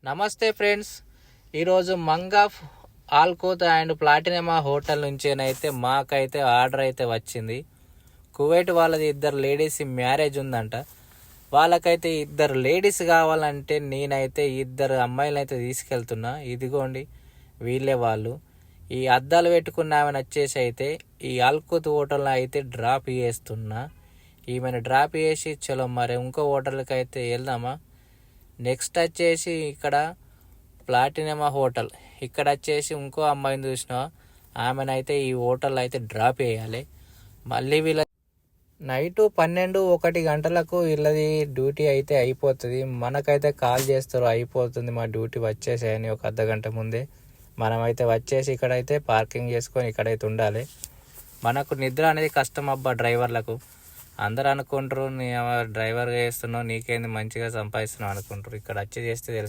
నమస్తే ఫ్రెండ్స్, ఈరోజు Mangaf ఆల్కోత్ and ప్లాటినమా hotel నుంచేనైతే మాకైతే ఆర్డర్ అయితే వచ్చింది. కువైట్ వాళ్ళది ఇద్దరు లేడీస్ మ్యారేజ్ ఉందంట. వాళ్ళకైతే ఇద్దరు లేడీస్ కావాలంటే నేనైతే ఇద్దరు అమ్మాయిలు అయితే తీసుకెళ్తున్నా. ఇదిగోండి వీళ్ళే వాళ్ళు. ఈ అద్దాలు పెట్టుకున్న ఆమెను వచ్చేసి అయితే ఈ ఆల్కోత్ హోటల్లో అయితే డ్రాప్ చేస్తున్నా. ఈమెను డ్రాప్ చేసి చలో మరి ఇంకో హోటల్కి అయితే వెళ్దామా. నెక్స్ట్ వచ్చేసి ఇక్కడ ప్లాటినమా హోటల్, ఇక్కడ వచ్చేసి ఇంకో అమ్మాయిని చూసినా ఆమెనైతే ఈ హోటల్ అయితే డ్రాప్ చేయాలి. మళ్ళీ వీళ్ళ నైటు 12-1 గంటలకు వీళ్ళది డ్యూటీ అయితే అయిపోతుంది. మనకైతే కాల్ చేస్తారు అయిపోతుంది మా డ్యూటీ వచ్చేసాయని ఒక అర్ధగంట ముందే. మనమైతే వచ్చేసి ఇక్కడైతే పార్కింగ్ చేసుకొని ఇక్కడైతే ఉండాలి. మనకు నిద్ర అనేది కష్టం అబ్బా డ్రైవర్లకు. అందరు అనుకుంటారు నీ డ్రైవర్గా చేస్తున్నావు నీకేంది మంచిగా సంపాదిస్తున్నావు అనుకుంటారు. ఇక్కడ వచ్చి చేస్తే తెలుసు.